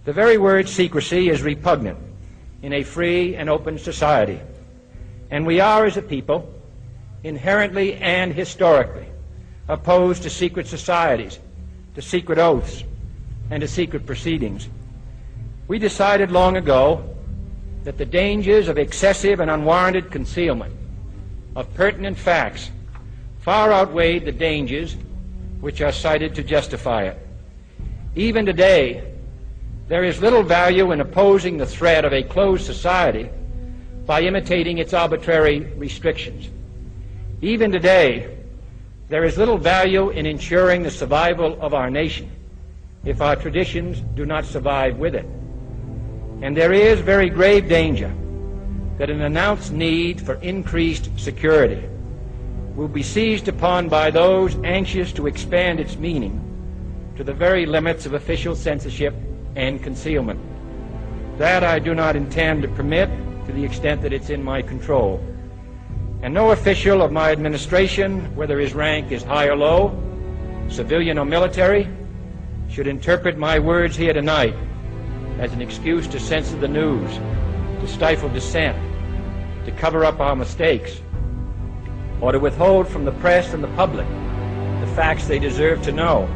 The very word secrecy is repugnant in a free and open society, and we are, as a people, inherently and historically opposed to secret societies, to secret oaths, and to secret proceedings. We decided long ago that the dangers of excessive and unwarranted concealment of pertinent facts far outweighed the dangers which are cited to justify it. Even today, there is little value in opposing the threat of a closed society by imitating its arbitrary restrictions. Even today, there is little value in ensuring the survival of our nation if our traditions do not survive with it. And there is very grave danger that an announced need for increased security will be seized upon by those anxious to expand its meaning to the very limits of official censorship and concealment. That I do not intend to permit to the extent that it's in my control. And no official of my administration, whether his rank is high or low, civilian or military, should interpret my words here tonight as an excuse to censor the news, to stifle dissent, to cover up our mistakes, or to withhold from the press and the public the facts they deserve to know.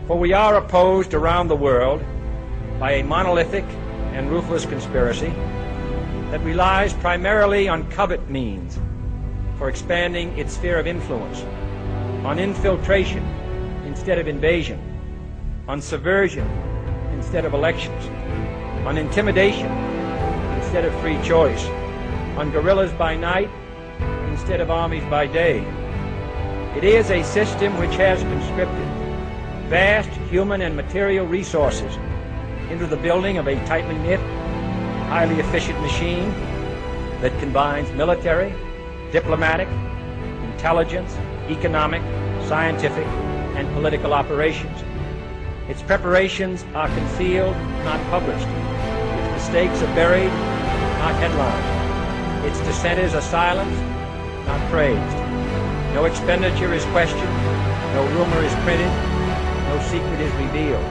For we are opposed around the world by a monolithic and ruthless conspiracy that relies primarily on covert means for expanding its sphere of influence, on infiltration instead of invasion, on subversion instead of elections, on intimidation instead of free choice, on guerrillas by night instead of armies by day. It is a system which has conscripted vast human and material resources into the building of a tightly knit, highly efficient machine that combines military, diplomatic, intelligence, economic, scientific, and political operations. Its preparations are concealed, not published. Its mistakes are buried, not headlined. Its dissenters are silenced, not praised. No expenditure is questioned, no rumor is printed, no secret is revealed.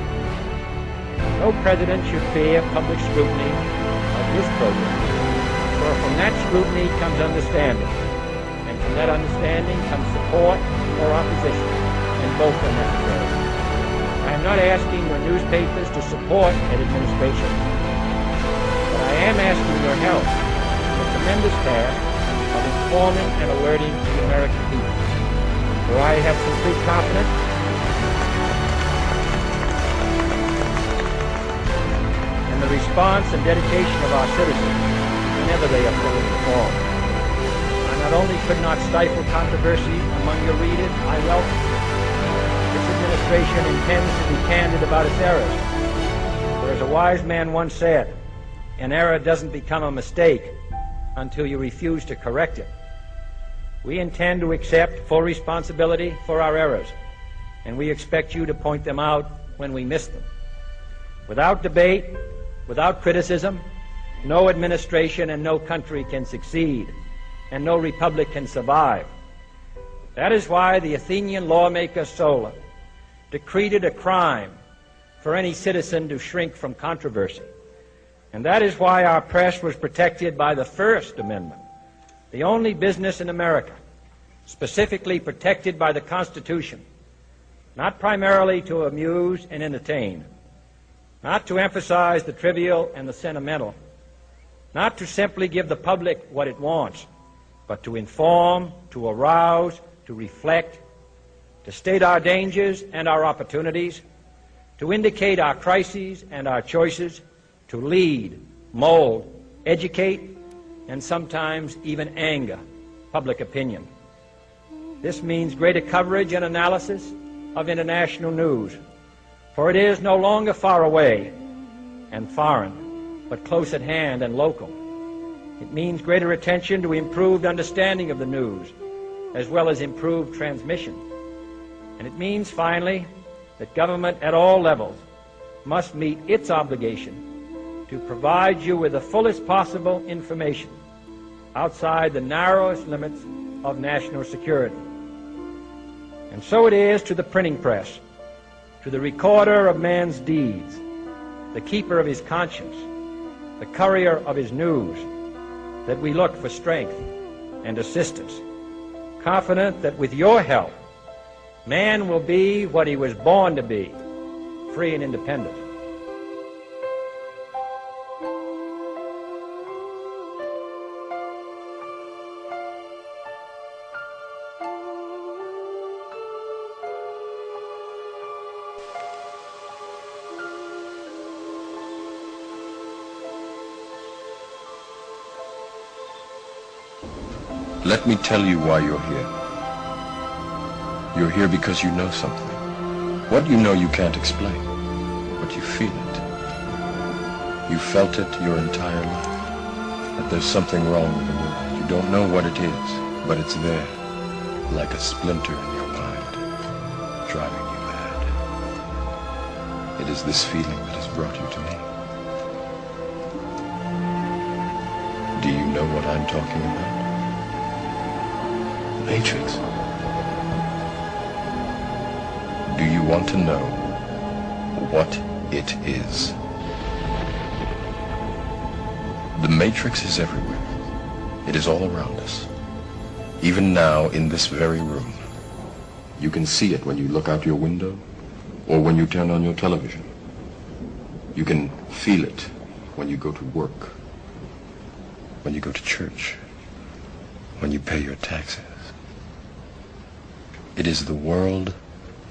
No president should fear public scrutiny of this program, for from that scrutiny comes understanding, and from that understanding comes support or opposition, and both are necessary. I am not asking your newspapers to support an administration, but I am asking your help in the tremendous task of informing and alerting the American people. For I have complete confidence in the response and dedication of our citizens whenever they are fully informed. I not only could not stifle controversy among your readers, I welcome it. This administration intends to be candid about its errors. For as a wise man once said, an error doesn't become a mistake until you refuse to correct it. We intend to accept full responsibility for our errors, and we expect you to point them out when we miss them. Without debate, without criticism, no administration and no country can succeed, and no republic can survive. That is why the Athenian lawmaker Solon decreed it a crime for any citizen to shrink from controversy. And that is why our press was protected by the First Amendment, the only business in America specifically protected by the Constitution, not primarily to amuse and entertain, not to emphasize the trivial and the sentimental, not to simply give the public what it wants, but to inform, to arouse, to reflect, to state our dangers and our opportunities, to indicate our crises and our choices, to lead, mold, educate, and sometimes even anger public opinion. This means greater coverage and analysis of international news, for it is no longer far away and foreign, but close at hand and local. It means greater attention to improved understanding of the news, as well as improved transmission. And it means, finally, that government at all levels must meet its obligation to provide you with the fullest possible information outside the narrowest limits of national security. And so it is to the printing press, to the recorder of man's deeds, the keeper of his conscience, the courier of his news, that we look for strength and assistance, confident that with your help, man will be what he was born to be, free and independent. Let me tell you why you're here. You're here because you know something. What you know you can't explain, but you feel it. You felt it your entire life, that there's something wrong in the world. You don't know what it is, but it's there, like a splinter in your mind, driving you mad. It is this feeling that has brought you to me. Do you know what I'm talking about? Matrix. Do you want to know what it is? The Matrix is everywhere. It is all around us. Even now, in this very room. You can see it when you look out your window or when you turn on your television. You can feel it when you go to work, when you go to church, when you pay your taxes. It is the world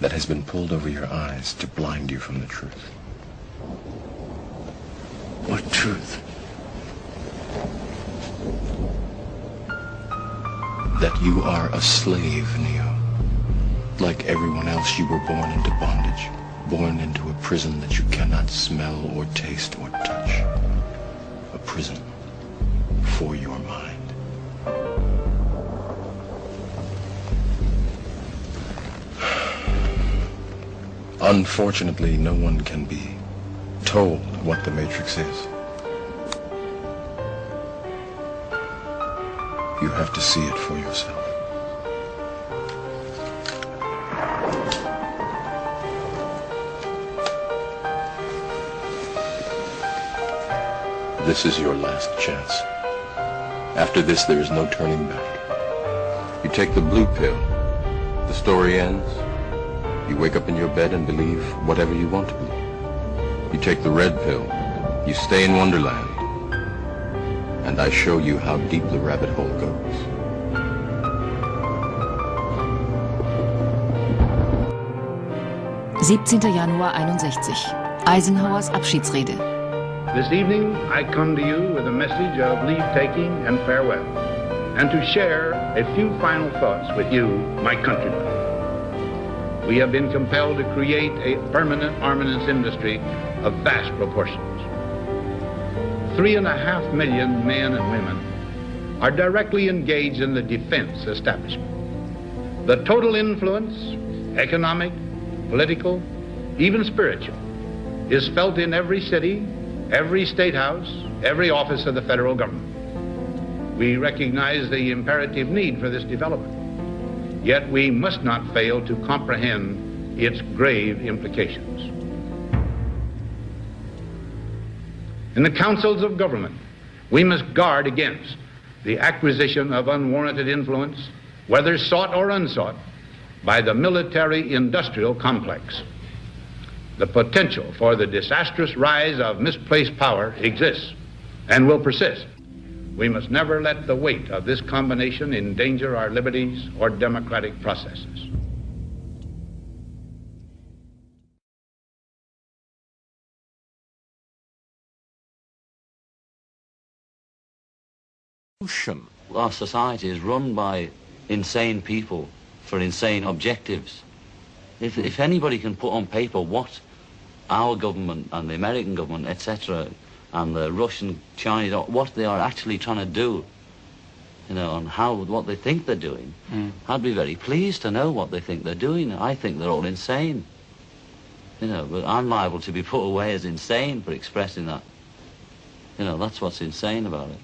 that has been pulled over your eyes to blind you from the truth. What truth? That you are a slave, Neo. Like everyone else, you were born into bondage, born into a prison that you cannot smell or taste or touch. A prison for your mind. Unfortunately, no one can be told what the Matrix is. You have to see it for yourself. This is your last chance. After this, there is no turning back. You take the blue pill, the story ends. You wake up in your bed and believe whatever you want to believe. You take the red pill, you stay in Wonderland, and I show you how deep the rabbit hole goes. Januar 61. Eisenhowers Abschiedsrede. This evening, I come to you with a message of leave-taking and farewell, and to share a few final thoughts with you, my countrymen. We have been compelled to create a permanent armaments industry of vast proportions. 3.5 million men and women are directly engaged in the defense establishment. The total influence, economic, political, even spiritual, is felt in every city, every state house, every office of the federal government. We recognize the imperative need for this development. Yet we must not fail to comprehend its grave implications. In the councils of government, we must guard against the acquisition of unwarranted influence, whether sought or unsought, by the military-industrial complex. The potential for the disastrous rise of misplaced power exists and will persist. We must never let the weight of this combination endanger our liberties or democratic processes. Our society is run by insane people for insane objectives. If anybody can put on paper what our government and the American government, etc., and the Russian, Chinese, what they are actually trying to do, you know, and what they think they're doing, I'd be very pleased to know what they think they're doing. I think they're all insane, you know, but I'm liable to be put away as insane for expressing that. You know, that's what's insane about it.